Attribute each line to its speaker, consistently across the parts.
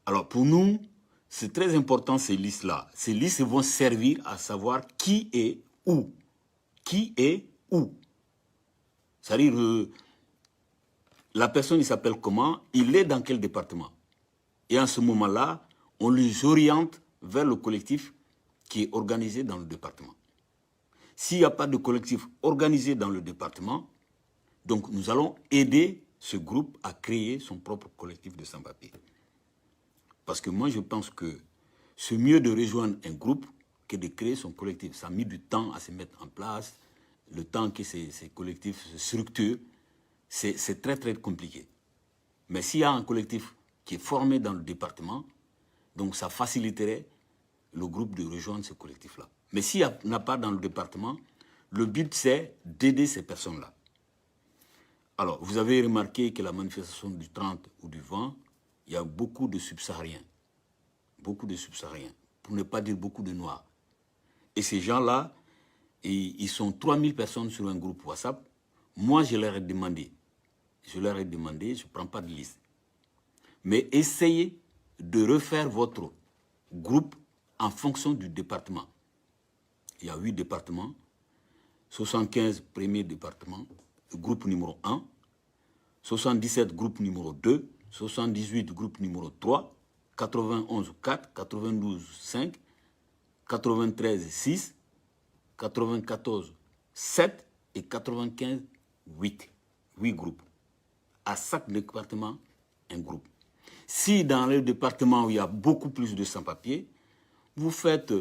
Speaker 1: Alors pour nous, c'est très important ces listes-là. Ces listes vont servir à savoir qui est où. Qui est où. C'est-à-dire, la personne, il s'appelle comment, il est dans quel département. Et en ce moment-là, on les oriente vers le collectif qui est organisé dans le département. S'il n'y a pas de collectif organisé dans le département, donc nous allons aider ce groupe à créer son propre collectif de sans-papiers. Parce que moi, je pense que c'est mieux de rejoindre un groupe que de créer son collectif. Ça a mis du temps à se mettre en place, le temps que ces collectifs se structurent, c'est très, très compliqué. Mais s'il y a un collectif qui est formé dans le département, donc ça faciliterait le groupe de rejoindre ce collectif-là. Mais s'il n'y en a pas dans le département, le but, c'est d'aider ces personnes-là. Alors, vous avez remarqué que la manifestation du 30 ou du 20, il y a beaucoup de subsahariens. Beaucoup de subsahariens, pour ne pas dire beaucoup de noirs. Et ces gens-là, ils sont 3000 personnes sur un groupe WhatsApp. Moi, je leur ai demandé, je ne prends pas de liste. Mais essayez de refaire votre groupe en fonction du département. Il y a 8 départements, 75 premiers départements, groupe numéro 1, 77 groupe numéro 2, 78 groupe numéro 3, 91 4, 92 5, 93 6, 94 7 et 95 8. 8 groupes. À chaque département, un groupe. Si dans le département où il y a beaucoup plus de sans-papiers, vous faites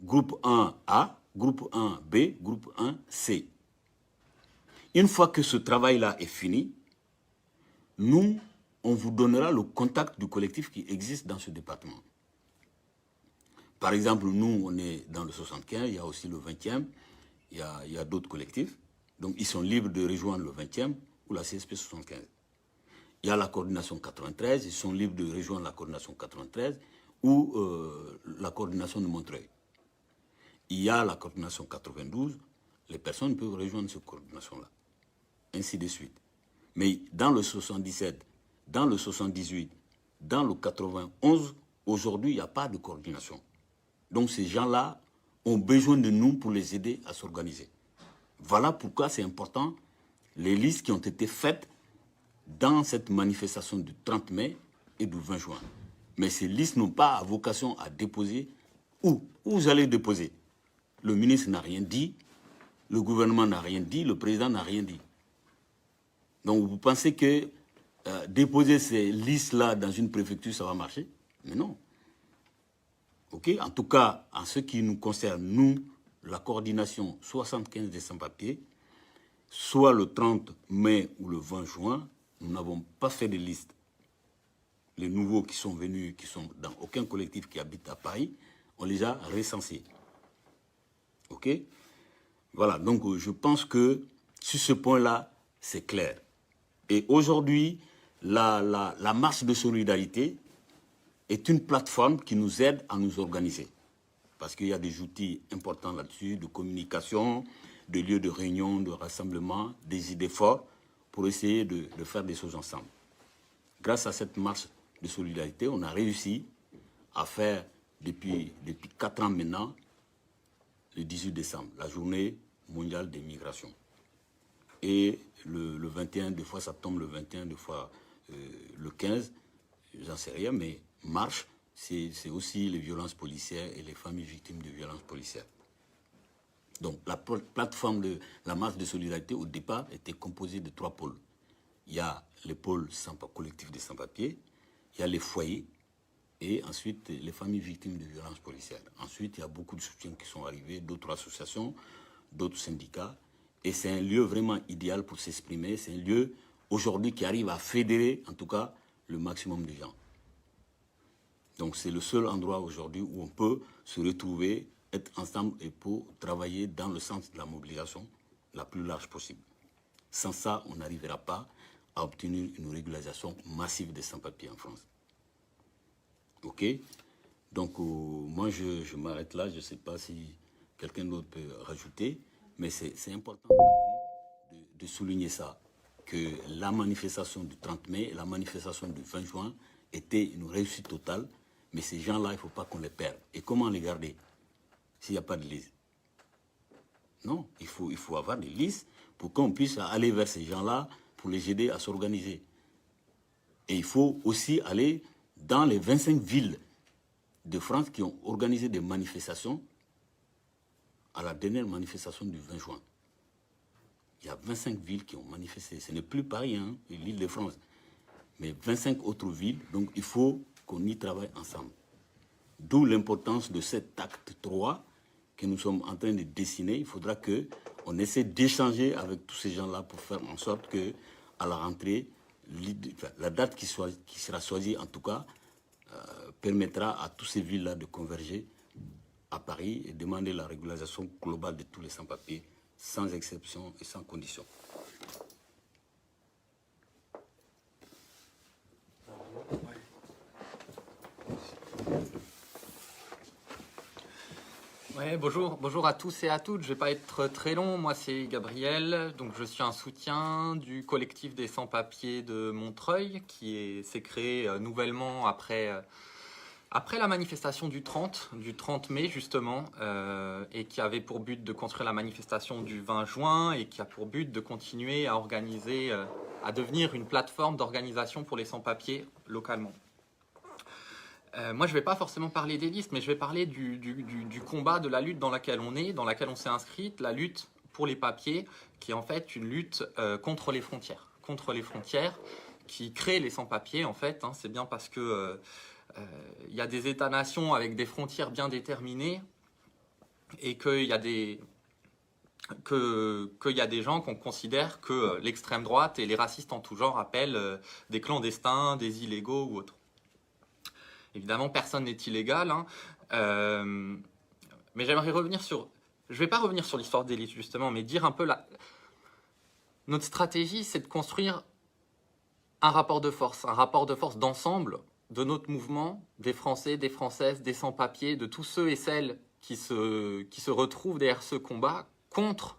Speaker 1: groupe 1A, groupe 1B, groupe 1C. Une fois que ce travail-là est fini, nous, on vous donnera le contact du collectif qui existe dans ce département. Par exemple, nous, on est dans le 75, il y a aussi le 20e, il y a d'autres collectifs. Donc, ils sont libres de rejoindre le 20e ou la CSP 75. Il y a la coordination 93, ils sont libres de rejoindre la coordination 93 ou la coordination de Montreuil. Il y a la coordination 92, les personnes peuvent rejoindre cette coordination-là. Ainsi de suite. Mais dans le 77, dans le 78, dans le 91, aujourd'hui, il n'y a pas de coordination. Donc ces gens-là ont besoin de nous pour les aider à s'organiser. Voilà pourquoi c'est important, les listes qui ont été faites dans cette manifestation du 30 mai et du 20 juin. Mais ces listes n'ont pas vocation à déposer où vous allez déposer. Le ministre n'a rien dit, le gouvernement n'a rien dit, le président n'a rien dit. Donc vous pensez que déposer ces listes-là dans une préfecture, ça va marcher? Mais non. Okay? En tout cas, en ce qui nous concerne, nous, la coordination 75 des sans-papiers, soit le 30 mai ou le 20 juin, nous n'avons pas fait de liste. Les nouveaux qui sont venus, qui sont dans aucun collectif qui habite à Paris, on les a recensés. OK? Voilà, donc je pense que sur ce point-là, c'est clair. Et aujourd'hui, la marche de solidarité est une plateforme qui nous aide à nous organiser. Parce qu'il y a des outils importants là-dessus, de communication, de lieux de réunion, de rassemblement, des idées fortes pour essayer de faire des choses ensemble. Grâce à cette marche de solidarité, on a réussi à faire depuis 4 ans maintenant, le 18 décembre, la journée mondiale des migrations. Et le 21, des fois ça tombe le 21, des fois le 15, j'en sais rien, mais marche, c'est aussi les violences policières et les familles victimes de violences policières. Donc la plateforme de la marche de solidarité au départ était composée de 3 pôles. Il y a les pôles collectifs des sans-papiers, il y a les foyers et ensuite les familles victimes de violences policières. Ensuite, il y a beaucoup de soutiens qui sont arrivés, d'autres associations, d'autres syndicats. Et c'est un lieu vraiment idéal pour s'exprimer. C'est un lieu aujourd'hui qui arrive à fédérer, en tout cas, le maximum de gens. Donc c'est le seul endroit aujourd'hui où on peut se retrouver, être ensemble et pour travailler dans le sens de la mobilisation la plus large possible. Sans ça, on n'arrivera pas à obtenir une régularisation massive des sans-papiers en France. OK? Donc moi, je m'arrête là. Je ne sais pas si quelqu'un d'autre peut rajouter. Mais c'est important de souligner ça, que la manifestation du 30 mai et la manifestation du 20 juin était une réussite totale, mais ces gens-là, il ne faut pas qu'on les perde. Et comment les garder s'il n'y a pas de liste? Non, il faut avoir des listes pour qu'on puisse aller vers ces gens-là, pour les aider à s'organiser. Et il faut aussi aller dans les 25 villes de France qui ont organisé des manifestations à la dernière manifestation du 20 juin. Il y a 25 villes qui ont manifesté. Ce n'est plus Paris, hein, l'île de France, mais 25 autres villes. Donc il faut qu'on y travaille ensemble. D'où l'importance de cet acte 3 que nous sommes en train de dessiner. Il faudra qu'on essaie d'échanger avec tous ces gens-là pour faire en sorte que, à la rentrée, la date qui sera choisie, en tout cas, permettra à toutes ces villes-là de converger à Paris et demander la régularisation globale de tous les sans-papiers, sans exception et sans condition.
Speaker 2: Ouais, bonjour à tous et à toutes. Je ne vais pas être très long. Moi, c'est Gabriel. Donc, je suis un soutien du collectif des sans-papiers de Montreuil qui s'est créé nouvellement après la manifestation du 30 mai justement, et qui avait pour but de construire la manifestation du 20 juin et qui a pour but de continuer à organiser, à devenir une plateforme d'organisation pour les sans-papiers localement. Moi, je ne vais pas forcément parler des listes, mais je vais parler du combat, de la lutte dans laquelle on est, dans laquelle on s'est inscrite, la lutte pour les papiers, qui est en fait une lutte contre les frontières qui crée les sans-papiers en fait. Hein, c'est bien parce que y a des États-nations avec des frontières bien déterminées et qu'il y a des gens qu'on considère que l'extrême droite et les racistes en tout genre appellent des clandestins, des illégaux ou autres. Évidemment, personne n'est illégal, hein. Mais j'aimerais revenir sur... Je ne vais pas revenir sur l'histoire des listes, justement, mais dire un peu... Notre stratégie, c'est de construire un rapport de force d'ensemble de notre mouvement, des Français, des Françaises, des sans-papiers, de tous ceux et celles qui se retrouvent derrière ce combat contre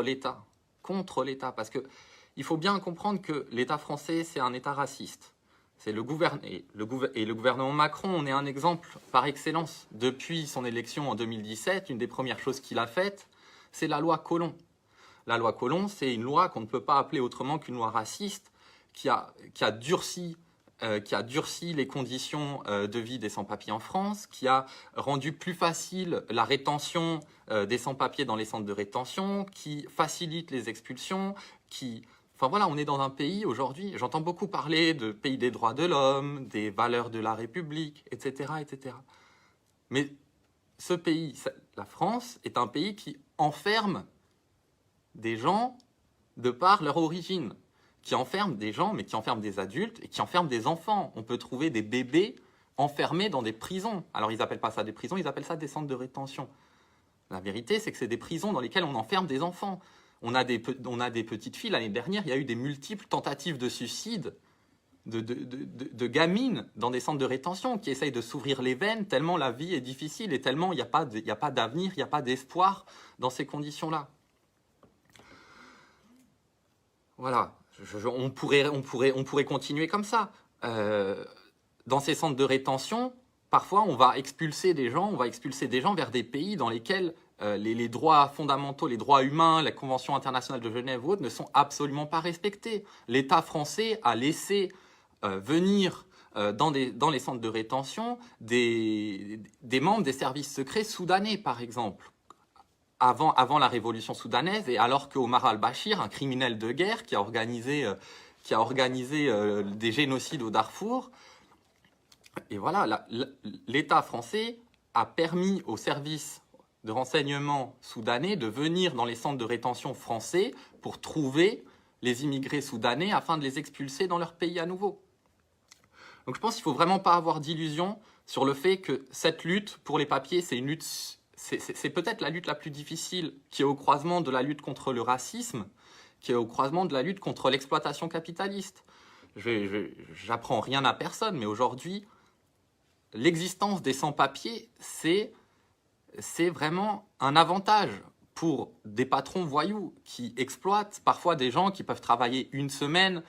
Speaker 2: l'État. Contre l'État, parce qu'il faut bien comprendre que l'État français, c'est un État raciste. C'est le gouvernement Macron, on est un exemple par excellence. Depuis son élection en 2017, une des premières choses qu'il a faites, c'est la loi Collomb. La loi Collomb, c'est une loi qu'on ne peut pas appeler autrement qu'une loi raciste qui a durci les conditions de vie des sans-papiers en France, qui a rendu plus facile la rétention des sans-papiers dans les centres de rétention, qui facilite les expulsions, Enfin voilà, on est dans un pays aujourd'hui, j'entends beaucoup parler de pays des droits de l'homme, des valeurs de la République, etc., etc. Mais ce pays, la France, est un pays qui enferme des gens de par leur origine, qui enferme des gens, mais qui enferme des adultes et qui enferme des enfants. On peut trouver des bébés enfermés dans des prisons. Alors ils n'appellent pas ça des prisons, ils appellent ça des centres de rétention. La vérité, c'est que c'est des prisons dans lesquelles on enferme des enfants. On a des petites filles, l'année dernière, il y a eu des multiples tentatives de suicide de gamines dans des centres de rétention qui essayent de s'ouvrir les veines tellement la vie est difficile et tellement il n'y a pas d'avenir, il n'y a pas d'espoir dans ces conditions-là. Voilà, on pourrait continuer comme ça. Dans ces centres de rétention, parfois on va expulser des gens vers des pays dans lesquels les droits fondamentaux, les droits humains, la Convention internationale de Genève ou autres ne sont absolument pas respectés. L'État français a laissé venir dans les centres de rétention des membres des services secrets soudanais, par exemple, avant la révolution soudanaise, et alors qu'Omar al-Bashir, un criminel de guerre qui a organisé des génocides au Darfour, et voilà, l'État français a permis aux services de renseignement soudanais de venir dans les centres de rétention français pour trouver les immigrés soudanais afin de les expulser dans leur pays à nouveau. Donc je pense qu'il ne faut vraiment pas avoir d'illusions sur le fait que cette lutte pour les papiers, c'est peut-être la lutte la plus difficile, qui est au croisement de la lutte contre le racisme, qui est au croisement de la lutte contre l'exploitation capitaliste. J'apprends rien à personne, mais aujourd'hui, l'existence des sans-papiers, c'est vraiment un avantage pour des patrons voyous qui exploitent parfois des gens qui peuvent travailler une semaine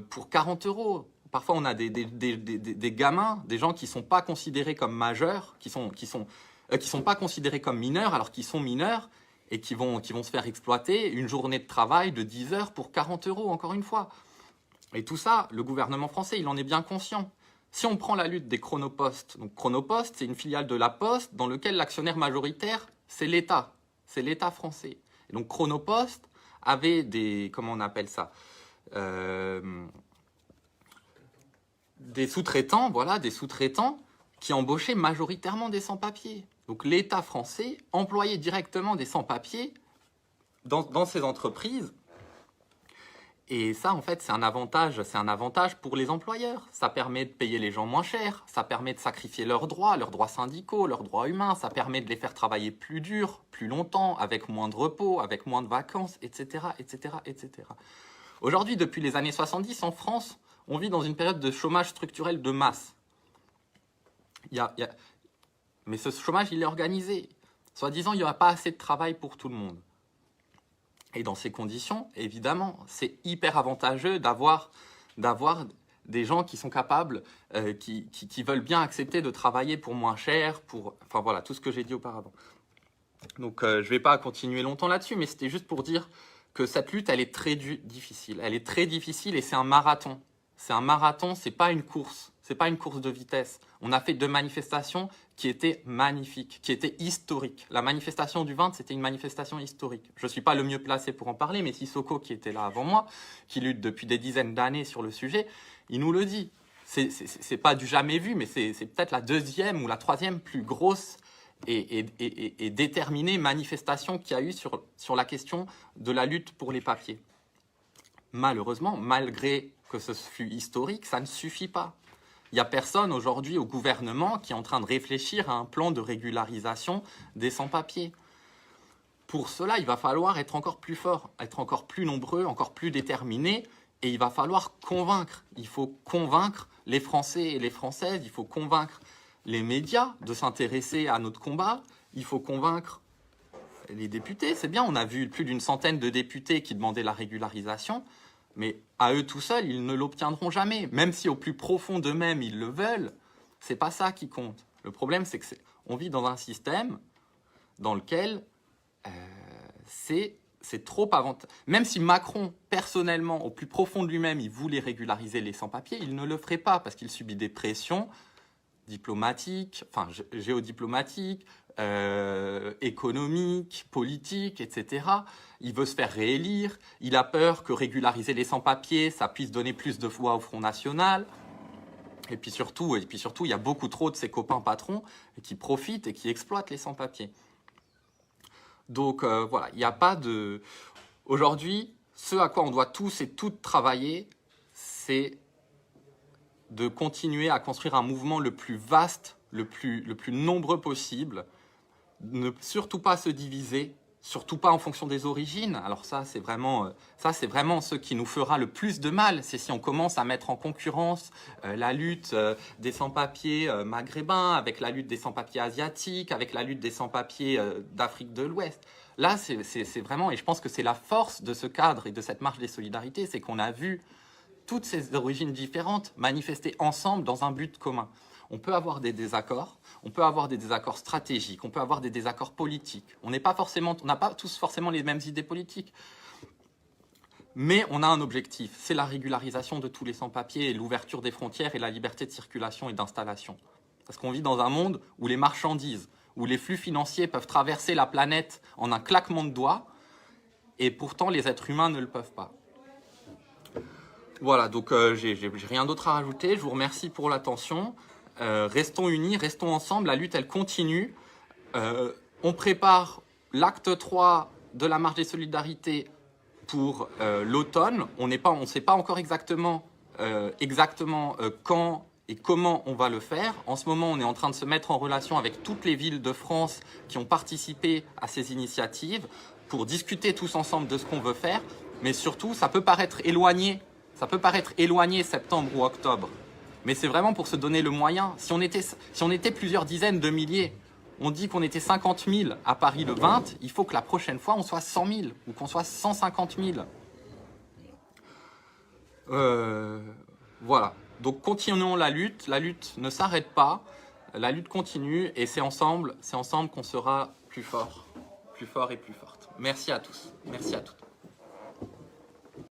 Speaker 2: pour 40 €, parfois on a des gamins, des gens qui ne sont pas considérés comme majeurs, qui sont pas considérés comme mineurs alors qu'ils sont mineurs et qui vont se faire exploiter une journée de travail de 10 heures pour 40 euros, encore une fois. Et tout ça, le gouvernement français, il en est bien conscient. Si on prend la lutte des chronopostes, donc Chronopost, c'est une filiale de la Poste dans lequel l'actionnaire majoritaire, c'est l'État français. Et donc Chronopost avait des, comment on appelle ça, des sous-traitants, voilà, des sous-traitants qui embauchaient majoritairement des sans-papiers. Donc l'État français employait directement des sans-papiers dans ces entreprises. Et ça, en fait, c'est un avantage pour les employeurs. Ça permet de payer les gens moins cher, ça permet de sacrifier leurs droits syndicaux, leurs droits humains, ça permet de les faire travailler plus dur, plus longtemps, avec moins de repos, avec moins de vacances, etc., etc., etc. Aujourd'hui, depuis les années 70, en France, on vit dans une période de chômage structurel de masse. Mais ce chômage, il est organisé. Soi-disant, il n'y aura pas assez de travail pour tout le monde. Et dans ces conditions, évidemment, c'est hyper avantageux d'avoir des gens qui sont capables, qui veulent bien accepter de travailler pour moins cher, enfin voilà, tout ce que j'ai dit auparavant. Donc je ne vais pas continuer longtemps là-dessus, mais c'était juste pour dire que cette lutte, elle est très difficile. Elle est très difficile et c'est un marathon. C'est un marathon, c'est pas une course. C'est pas une course de vitesse. On a fait 2 manifestations qui étaient magnifiques, qui étaient historiques. La manifestation du 20, c'était une manifestation historique. Je ne suis pas le mieux placé pour en parler, mais Sissoko, qui était là avant moi, qui lutte depuis des dizaines d'années sur le sujet, il nous le dit. C'est pas du jamais vu, mais c'est peut-être la 2e ou la 3e plus grosse et déterminée manifestation qu'il y a eu sur la question de la lutte pour les papiers. Malheureusement, malgré que ce fût historique, ça ne suffit pas. Il n'y a personne aujourd'hui au gouvernement qui est en train de réfléchir à un plan de régularisation des sans-papiers. Pour cela, il va falloir être encore plus fort, être encore plus nombreux, encore plus déterminés, et il va falloir convaincre. Il faut convaincre les Français et les Françaises, il faut convaincre les médias de s'intéresser à notre combat, il faut convaincre les députés. C'est bien, on a vu plus d'une centaine de députés qui demandaient la régularisation, mais à eux tout seuls, ils ne l'obtiendront jamais. Même si au plus profond d'eux-mêmes, ils le veulent, c'est pas ça qui compte. Le problème, c'est qu'on vit dans un système dans lequel c'est trop avantageux. Même si Macron, personnellement, au plus profond de lui-même, il voulait régulariser les sans-papiers, il ne le ferait pas parce qu'il subit des pressions diplomatiques, enfin géodiplomatiques, économiques, politiques, etc. Il veut se faire réélire, il a peur que régulariser les sans-papiers, ça puisse donner plus de voix au Front National. Et puis surtout, il y a beaucoup trop de ses copains patrons qui profitent et qui exploitent les sans-papiers. Donc voilà, il n'y a pas de... Aujourd'hui, ce à quoi on doit tous et toutes travailler, c'est de continuer à construire un mouvement le plus vaste, le plus nombreux possible, ne surtout pas se diviser, surtout pas en fonction des origines. Alors ça, c'est vraiment ce qui nous fera le plus de mal. C'est si on commence à mettre en concurrence la lutte des sans-papiers maghrébins, avec la lutte des sans-papiers asiatiques, avec la lutte des sans-papiers d'Afrique de l'Ouest. Là, c'est vraiment, et je pense que c'est la force de ce cadre et de cette marche des solidarités, c'est qu'on a vu toutes ces origines différentes manifester ensemble dans un but commun. On peut avoir des désaccords, on peut avoir des désaccords stratégiques, on peut avoir des désaccords politiques. On n'a pas tous forcément les mêmes idées politiques. Mais on a un objectif, c'est la régularisation de tous les sans-papiers et l'ouverture des frontières et la liberté de circulation et d'installation. Parce qu'on vit dans un monde où les marchandises, où les flux financiers peuvent traverser la planète en un claquement de doigts, et pourtant les êtres humains ne le peuvent pas. Voilà, donc j'ai rien d'autre à rajouter. Je vous remercie pour l'attention. Restons unis, restons ensemble. La lutte, elle continue. On prépare l'acte 3 de la marche des solidarités pour l'automne. On ne sait pas encore exactement quand et comment on va le faire. En ce moment, on est en train de se mettre en relation avec toutes les villes de France qui ont participé à ces initiatives pour discuter tous ensemble de ce qu'on veut faire. Mais surtout, ça peut paraître éloigné septembre ou octobre. Mais c'est vraiment pour se donner le moyen. Si on était plusieurs dizaines de milliers, on dit qu'on était 50 000 à Paris le 20, il faut que la prochaine fois, on soit 100 000 ou qu'on soit 150 000. Voilà. Donc continuons la lutte ne s'arrête pas, la lutte continue et c'est ensemble qu'on sera plus fort et plus forte. Merci à tous, merci à toutes.